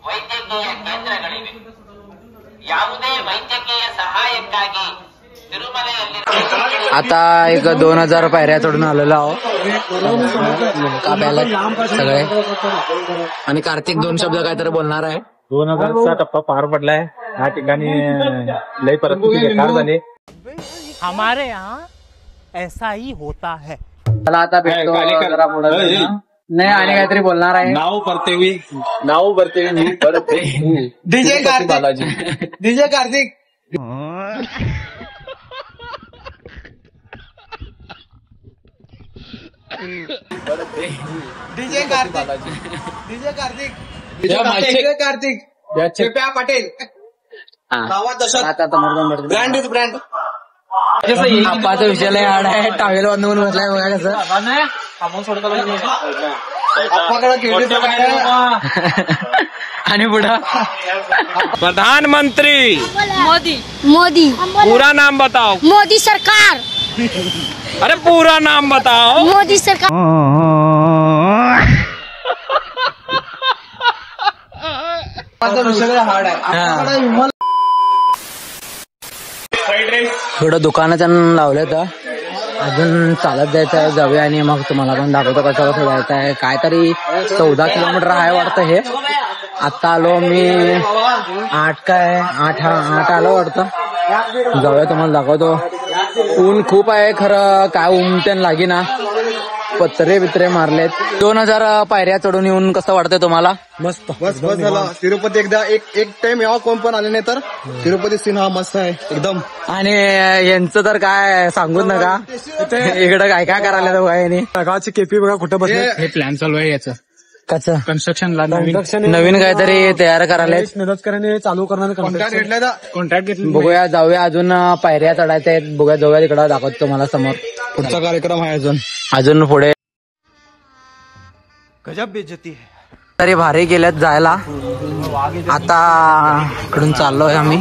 ವೈದ್ಯಕೀಯ ಕೇಂದ್ರಗಳಿವೆ. ಯಾವುದೇ ವೈದ್ಯಕೀಯ ಸಹಾಯಕ್ಕಾಗಿ तिरुमलेಯಲ್ಲಿ आता एक 2000 पायऱ्या चढून आलेलो आहो काप्याला सगळे. आणि कार्तिक 2 शब्द काहीतरी बोलणार आहे. 2000चा टप्पा पार पडलाय. या ठिकाणी लई परिस्थिती बेकार झाली. हमारे यहाँ ऐसा ही होता है. चला आता भेटतो जरा पुढे. नाही आणि काहीतरी बोलणार आहे. नाव परतेवी डीजे कार्तिक कार्तिक पाटील ब्रँड आप्पाचा विषयाला हाड आहे. टावेल बांधून बसलाय बघा कसं. आणि पुढं प्रधानमंत्री मोदी पूरा नाम बताओ. मोदी सरकार. अरे पूरा नाम बताओ. मोदी सरकार. थोडं दुकानाच्या लावलं तर अजून चालत जायचं आहे. जाऊया आणि मग तुम्हाला पण दाखवतो कसं कसं जायचं आहे. काहीतरी 14 किलोमीटर आहे वाटतं हे. आता आलो मी 8 आलो वाटतं. जाऊया तुम्हाला दाखवतो. ऊन खूप आहे खरं काय उमट्यान लागी ना. पत्रे बित्रे मारलेत. 2000 पायऱ्या चढून येऊन कसं वाटतंय तुम्हाला? मस्त बस झालं. तिरुपती एकदा एक टाइम यावं कोण पण आले नाही तर तिरुपती सीन हा मस्त आहे एकदम. आणि यांचं तर काय सांगूच नका. इकडं काय काय करायला यांनी. गावची केपी बघा कुठं बसले. हे प्लॅन चालू आहे याचं कसं कन्स्ट्रक्शनला नवीन काहीतरी तयार करायला मदत करायला चालू करणार कॉन्ट्रॅक्ट घेतलं. बघूया जाऊया. अजून पायऱ्या चढायच्या आहेत. बघूया जाऊया तिकडं दाखवतो तुम्हाला समोर. पुढचा कार्यक्रम आहे अजून पुढे गजब बेइज्जती है. तरी भारी गेल्यात जायला. आता इकडून चाललोय आम्ही.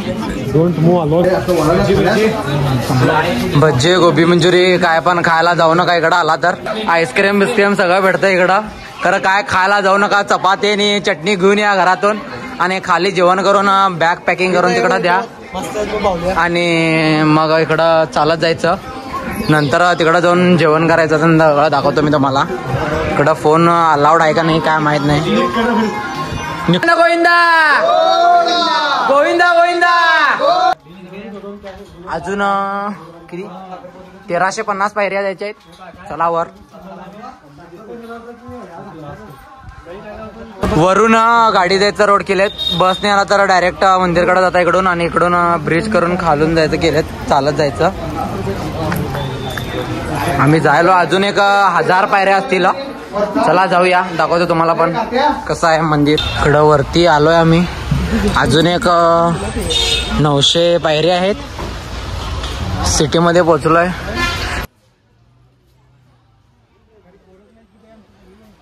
भज्जी गोबी मंचुरी काय पण खायला जाऊ नका. इकडं आला तर आईस्क्रीम बिस्क्रीम सगळं भेटतं इकडं. खरं काय खायला जाऊ नका. चपाती आणि चटणी घेऊन या घरातून आणि खाली जेवण करून बॅग पॅकिंग करून तिकडं द्या आणि मग इकडं चालत जायचं. नंतर तिकडं जाऊन जेवण करायचं. सगळं दाखवतो मी तुम्हाला. इकडं फोन अलाउड आहे का नाही काय माहित नाही. गोविंदा गोविंदा गोविंदा. अजून किती 1350 पायऱ्या जायच्या आहेत. चला वर. वरून गाडी जायचं रोड केलेत. बसने आला तर डायरेक्ट मंदिरकडे जाता इकडून आणि इकडून ब्रिज करून खालून जायचं केलेत. चालत जायचं. आम्ही जायलो अजून 1000 पायऱ्या असतील. चला जाऊया दाखवतो तुम्हाला पण कसं आहे मंदिर. इकडं वरती आलोय आम्ही. अजून 900 पायऱ्या आहेत. सिटीमध्ये पोहोचलोय.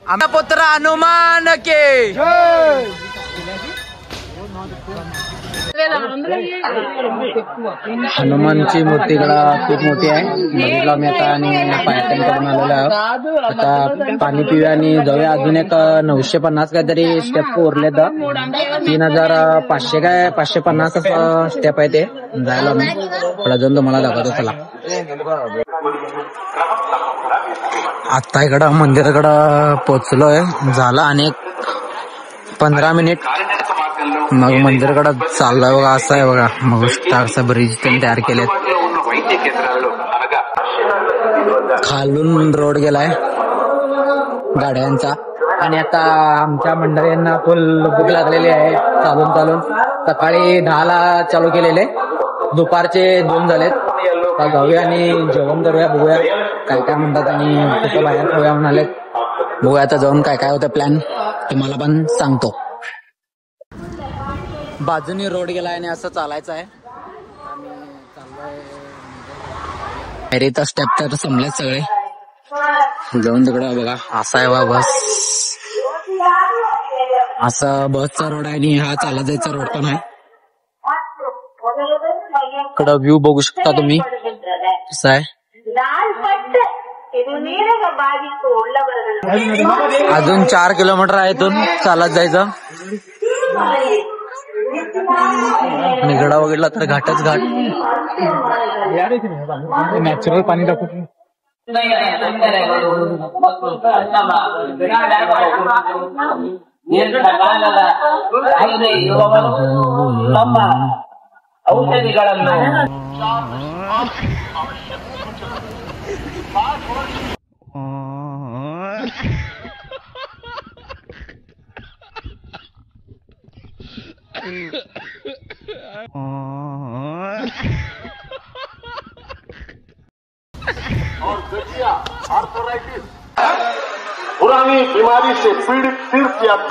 आमचा पुत्र हनुमान के हनुमानची मूर्ती इकडं खूप मोठी आहे. बघितलं मी आता आणि पायथन करून आलेलो आहे. आता पाणी पिऊया आणि जाऊया. अजून 950 काहीतरी स्टेप उरले तर 3500 काय 550 स्टेप आहे ते जायला. मी पुढे जाऊन तुम्हाला दाखवतो. चला आता इकडं मंदिराकडं पोचलोय. झालं आणि 15 मिनिट मग मंदिराकडं चाललोय. बघा असं आहे बघा. मग असं ब्रिज त्यांनी तयार केलेत. खालून रोड गेलाय गाड्यांचा. आणि आता आमच्या मंडळींना फुल भूक लागलेली आहे. चालून सकाळी 10ला चालू केलेले. दुपारचे 2 झालेत. आता जाऊया आणि जेवण करूया. बघूया काय काय म्हणतात आणि कुठं बाहेर खाऊया म्हणाले. बघूया आता जाऊन काय काय होतं प्लॅन तुम्हाला पण सांगतो. बाजूनी रोड गेलाय आणि असं चालायचं आहे. आम्ही चाललोय. तर स्टेप तर संपलेत सगळे. जाऊन तिकडं बघा असा आहे बा बस. असा बसचा रोड आहे आणि हा चालत जायचा रोड पण आहे. इकडं व्ह्यू बघू शकता तुम्ही कसं आहे. अजून 4 किलोमीटर आहे इथून चालत जायचं. निगडा बघितला तर घाटच घाट. नॅचरल पाणी टाकू. ಔಷಧಿಗಳನ್ನು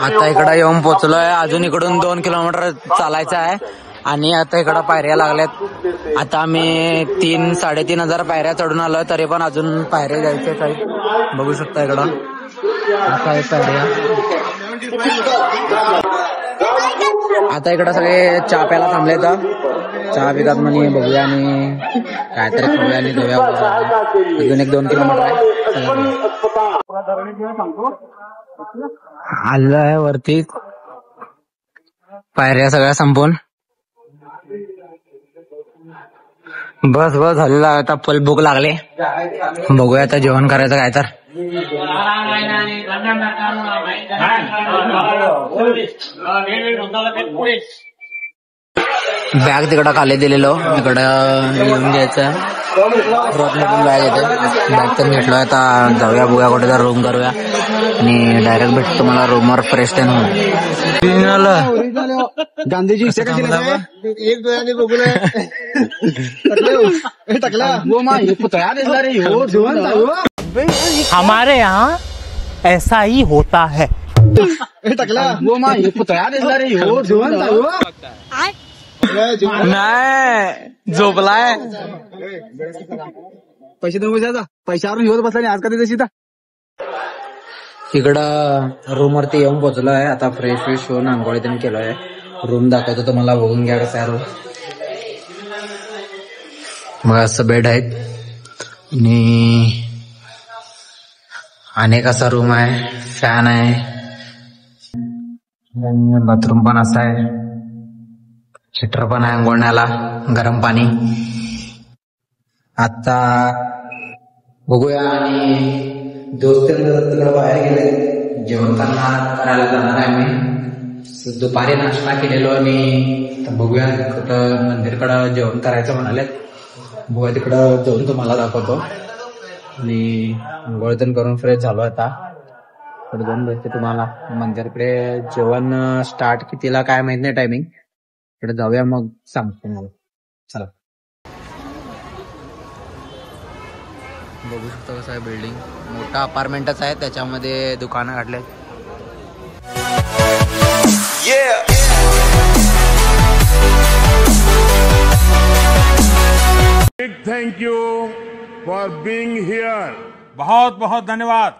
आता इकडं येऊन पोहोचलोय. अजून इकडून 2 किलोमीटर चालायचं आहे आणि आता इकडं पायऱ्या लागल्यात. आता आम्ही 3-3.5 हजार पायऱ्या चढून आलोय, तरी पण अजून पायऱ्या जायचे काही. बघू शकता इकडं काय पायऱ्या. आता इकडं सगळे चहा प्यायला थांबले. तर चहा पितात म्हणे, बघूया आणि काहीतरी खाऊया आणि जाऊया. अजून 1-2 किलोमीटर आहे. आलेलं आहे वरती. पायऱ्या सगळ्या संपून बस झालेला. आता फुल भूक लागले. बघूया आता जेवण करायचं काय तर. बॅग तिकडं खाली दिलेलो, इकडं येऊन घ्यायचं. रोडमधून बॅग येते. बॅग तर घेतलोय. आता जाऊया बघूया कुठे तर रूम करूया आणि डायरेक्ट भेटतो तुम्हाला रूमवर फ्रेश ते होऊन. गांधीजी एक डोळ्याने बघून टाकला. हमारे यहाँ ऐसा ही होता है. टाकला नाही झोपलाय. पैसे देऊन बसायचा. पैशावर घेऊन बसला नाही आज का तशी. इकडं रूम वरती येऊन पोहोचलोय. आता फ्रेश होऊन आंघोळी त्यांनी केलोय. रूम दाखवतो तुम्हाला, बघून घ्या कसं आहे रूम. मग असं बेड आहेत आणि अनेक असा रूम आहे. फॅन आहे. बाथरूम पण असा आहे. हिटर पण आहे आंघोळण्याला, गरम पाणी. आता बघूया आणि दोस्त तिकडे बाहेर गेले. जेवण करायला जाणार आहे मी. दुपारी नाश्ता केलेलो आणि बघूया कुठं मंदिरकडं जेवण करायचं म्हणाले. बघूया तिकडं जाऊन तुम्हाला दाखवतो. आणि आंघोळतन करून फ्रेश झालो. आता पुढे जाऊन भेटते तुम्हाला मंदिरकडे. जेवण स्टार्ट कितीला काय माहित नाही टायमिंग. इकडे जाऊया मग सांगतो मला. चला. बघू शकता कसं आहे बिल्डिंग. मोठा अपार्टमेंटच आहे, त्याच्यामध्ये दुकानं काढले. Thank you for being here. बहुत बहुत धन्यवाद.